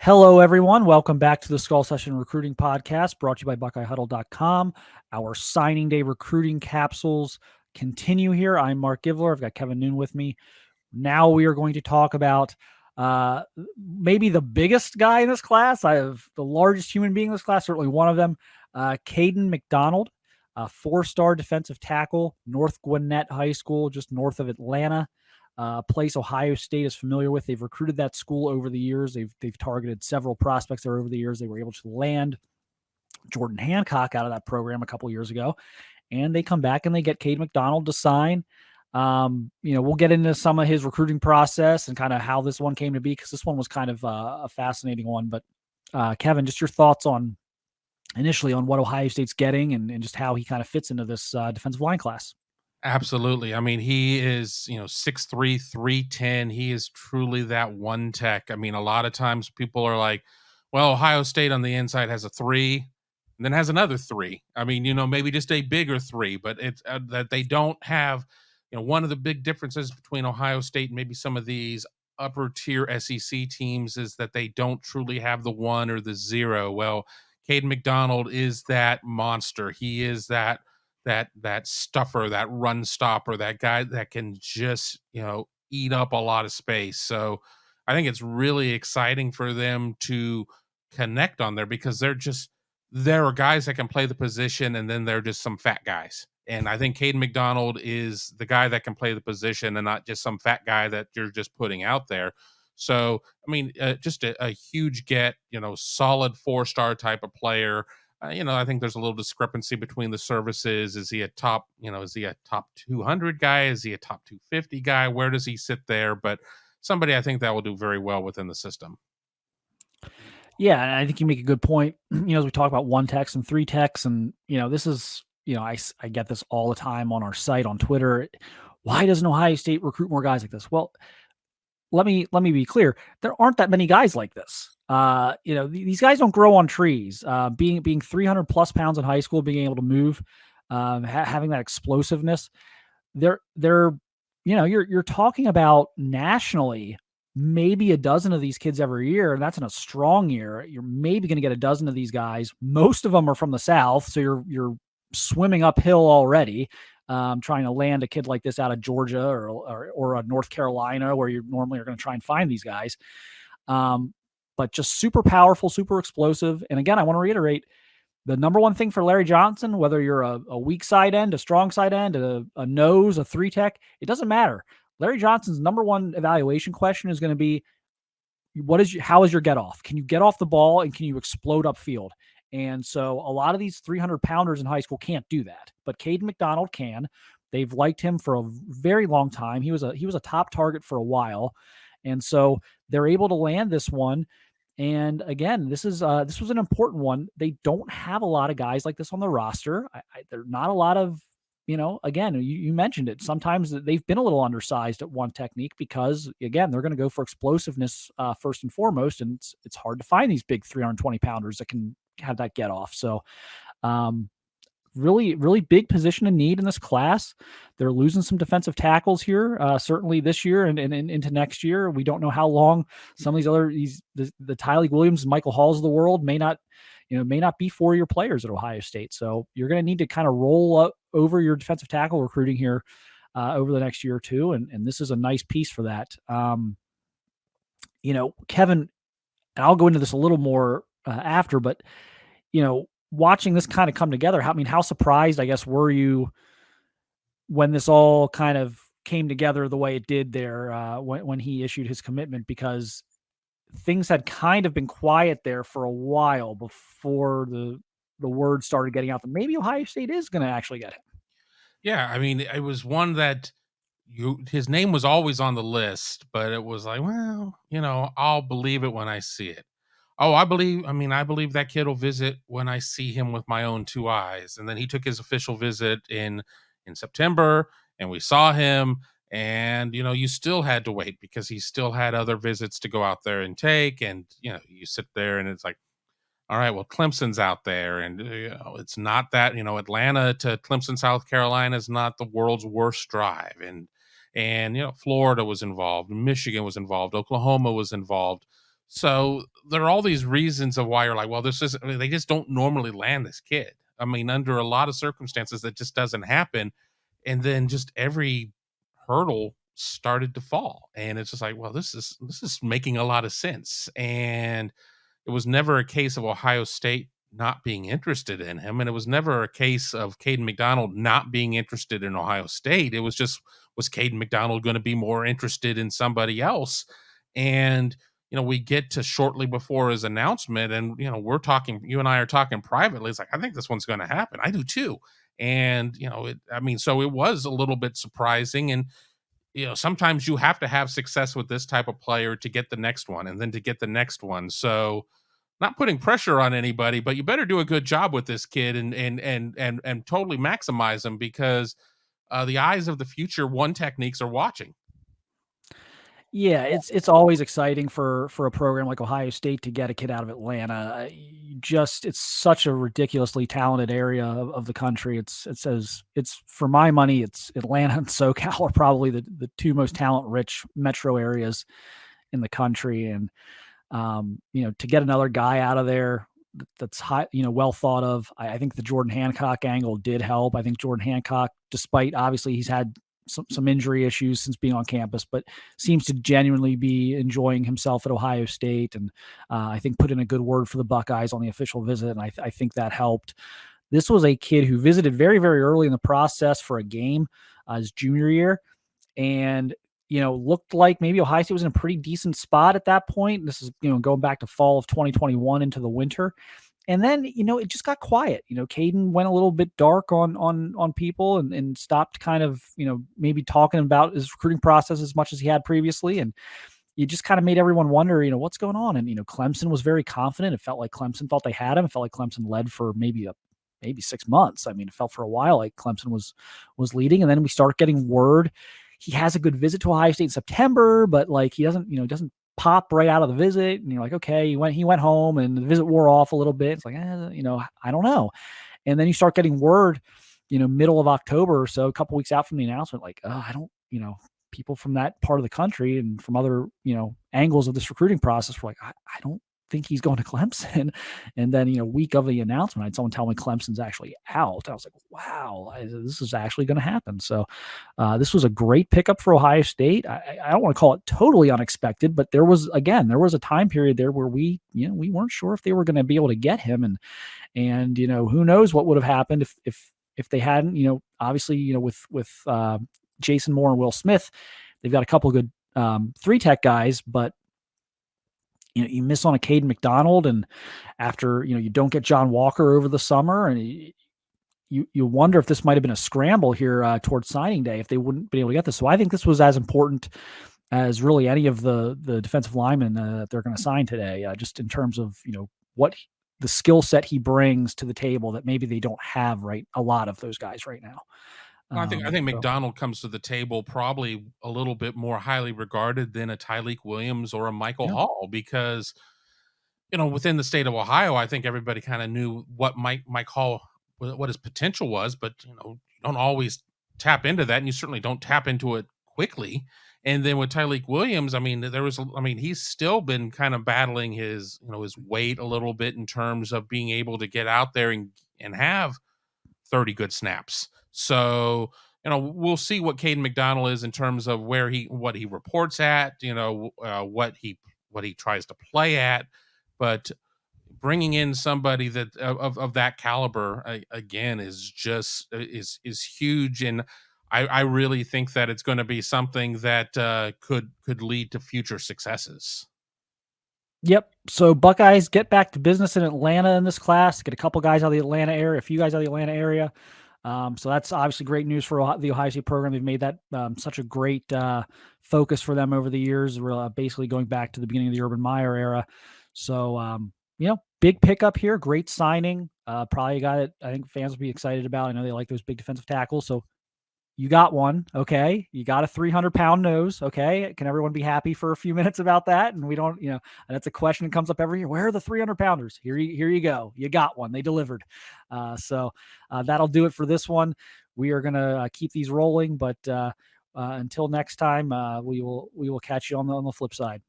Hello, everyone. Welcome back to the Skull Session Recruiting Podcast, brought to you by BuckeyeHuddle.com. Our signing day recruiting capsules continue here. I'm Marc Givler. I've got Kevin Noon with me. Now we are going to talk about maybe the biggest guy in this class. I have the largest human being in this class, certainly one of them, Kayden McDonald, a four-star defensive tackle, North Gwinnett High School, just north of Atlanta. Place Ohio State is familiar with. They've recruited that school over the years. They've targeted several prospects there over the years. They were able to land Jordan Hancock out of that program a couple years ago, and they come back and they get Kayden McDonald to sign. We'll get into some of his recruiting process and kind of how this one came to be, because this one was kind of a fascinating one. But Kevin, just your thoughts on initially on what Ohio State's getting and just how he kind of fits into this defensive line class. Absolutely. I mean, he is, 6'3", 310. He is truly that one tech. I mean, a lot of times people are like, well, Ohio State on the inside has a 3 and then has another 3. I mean, maybe just a bigger 3, but it's that they don't have, one of the big differences between Ohio State and maybe some of these upper tier SEC teams is that they don't truly have the 1 or the 0. Well, Kayden McDonald is that monster. He is that stuffer, that run stopper, that guy that can just, eat up a lot of space. So I think it's really exciting for them to connect on there, because there are guys that can play the position, and then they're just some fat guys. And I think Kayden McDonald is the guy that can play the position and not just some fat guy that you're just putting out there. So, I mean, just a huge get, solid 4-star type of player. I think there's a little discrepancy between the services. Is he a top 200 guy? Is he a top 250 guy? Where does he sit there? But somebody I think that will do very well within the system. Yeah, and I think you make a good point. As we talk about 1 techs and 3 techs, and this is, I get this all the time on our site on Twitter. Why doesn't Ohio State recruit more guys like this? Well, let me be clear. There aren't that many guys like this. These guys don't grow on trees. Being 300 plus pounds in high school, being able to move, having that explosiveness, you're talking about nationally maybe a dozen of these kids every year, and that's in a strong year. You're maybe going to get a dozen of these guys. Most of them are from the South, so you're swimming uphill already. Trying to land a kid like this out of Georgia or North Carolina, where you normally are going to try and find these guys. But just super powerful, super explosive. And again, I want to reiterate, the number one thing for Larry Johnson, whether you're a weak side end, a strong side end, a nose, a 3 tech, it doesn't matter. Larry Johnson's number one evaluation question is going to be, how is your get off? Can you get off the ball, and can you explode upfield? And so a lot of these 300-pounders in high school can't do that, but Kayden McDonald can. They've liked him for a very long time. He was a top target for a while, and so they're able to land this one. And again, this was an important one. They don't have a lot of guys like this on the roster. They're not a lot of, again, you mentioned it. Sometimes they've been a little undersized at 1 technique because, again, they're going to go for explosiveness first and foremost, and it's hard to find these big 320-pounders that can have that get off. So really, really big position of need in this class. They're losing some defensive tackles here, certainly this year and into next year. We don't know how long some of the Tyleik Williams and Michael Halls of the world may not be 4-year players at Ohio State. So you're going to need to kind of roll up over your defensive tackle recruiting here over the next year or two. And this is a nice piece for that. Kevin, and I'll go into this a little more after, but watching this kind of come together, how surprised, I guess, were you when this all kind of came together the way it did there when he issued his commitment? Because things had kind of been quiet there for a while before the word started getting out that maybe Ohio State is going to actually get him. Yeah, I mean, it was one that his name was always on the list, but it was like, well, I'll believe it when I see it. Oh, I believe that kid will visit when I see him with my own 2 eyes. And then he took his official visit in September, and we saw him, and, you still had to wait because he still had other visits to go out there and take. And, you sit there and it's like, all right, well, Clemson's out there, and it's not that, Atlanta to Clemson, South Carolina is not the world's worst drive. And Florida was involved, Michigan was involved, Oklahoma was involved. So there are all these reasons of why you're like, well, this is, I mean, they just don't normally land this kid. I mean, under a lot of circumstances, that just doesn't happen. And then just every hurdle started to fall. And it's just like, well, this is making a lot of sense. And it was never a case of Ohio State not being interested in him. And it was never a case of Kayden McDonald not being interested in Ohio State. It was just, was Kayden McDonald going to be more interested in somebody else? And we get to shortly before his announcement, and we're talking, you and I are talking privately. It's like, I think this one's going to happen. I do too. And I mean, so it was a little bit surprising. And sometimes you have to have success with this type of player to get the next one, and then to get the next one. So, not putting pressure on anybody, but you better do a good job with this kid, and totally maximize him, because the eyes of the future one techniques are watching. Yeah, it's always exciting for a program like Ohio State to get a kid out of Atlanta. Just it's such a ridiculously talented area of the country. It's for my money, it's Atlanta and SoCal are probably the two most talent rich metro areas in the country. And to get another guy out of there that's high, well thought of. I think the Jordan Hancock angle did help. I think Jordan Hancock, despite obviously he's had some injury issues since being on campus, but seems to genuinely be enjoying himself at Ohio State. And I think put in a good word for the Buckeyes on the official visit. And I think that helped. This was a kid who visited very, very early in the process for a game his junior year. And looked like maybe Ohio State was in a pretty decent spot at that point. This is, going back to fall of 2021 into the winter. And then, it just got quiet. Kayden went a little bit dark on people and stopped kind of, maybe talking about his recruiting process as much as he had previously. And you just kind of made everyone wonder, what's going on. And, Clemson was very confident. It felt like Clemson thought they had him. It felt like Clemson led for maybe 6 months. I mean, it felt for a while like Clemson was leading. And then we start getting word he has a good visit to Ohio State in September, but like he doesn't pop right out of the visit. And you're like, okay, he went home and the visit wore off a little bit. It's like, I don't know. And then you start getting word, middle of October or so, a couple weeks out from the announcement, like, I don't, people from that part of the country and from other, angles of this recruiting process were like, I don't think he's going to Clemson. And then, week of the announcement, I had someone tell me Clemson's actually out. I was like, wow, this is actually going to happen. So this was a great pickup for Ohio State. I don't want to call it totally unexpected, but there was a time period there where we weren't sure if they were going to be able to get him. And who knows what would have happened if they hadn't, obviously, with Jason Moore and Will Smith, they've got a couple of good 3-tech guys, but you miss on a Kayden McDonald, and after, you don't get John Walker over the summer, and you wonder if this might have been a scramble here towards signing day if they wouldn't be able to get this. So I think this was as important as really any of the defensive linemen that they're going to sign today, just in terms of, what the skill set he brings to the table that maybe they don't have a lot of those guys right now. I think McDonald comes to the table probably a little bit more highly regarded than a Tyleek Williams or a Michael Yeah. Hall, because within the state of Ohio, I think everybody kind of knew what Mike Hall, what his potential was, but you don't always tap into that, and you certainly don't tap into it quickly. And then with Tyleek Williams, I mean, he's still been kind of battling his weight a little bit in terms of being able to get out there and have 30 good snaps. So, we'll see what Kayden McDonald is in terms of what he reports at, what he tries to play at. But bringing in somebody that of that caliber again is just is huge. And I really think that it's going to be something that could lead to future successes. Yep. So Buckeyes get back to business in Atlanta in this class. Get a couple guys out of the Atlanta area, a few guys out of the Atlanta area. So that's obviously great news for the Ohio State program. They've made that such a great focus for them over the years. We're basically going back to the beginning of the Urban Meyer era. So big pickup here, great signing. Probably a guy that I think fans will be excited about. I know they like those big defensive tackles. So you got one, okay? You got a 300-pound nose, okay? Can everyone be happy for a few minutes about that? And we don't, that's a question that comes up every year. Where are the 300-pounders? Here you go. You got one. They delivered. So that'll do it for this one. We are going to keep these rolling, but until next time, we will catch you on the flip side.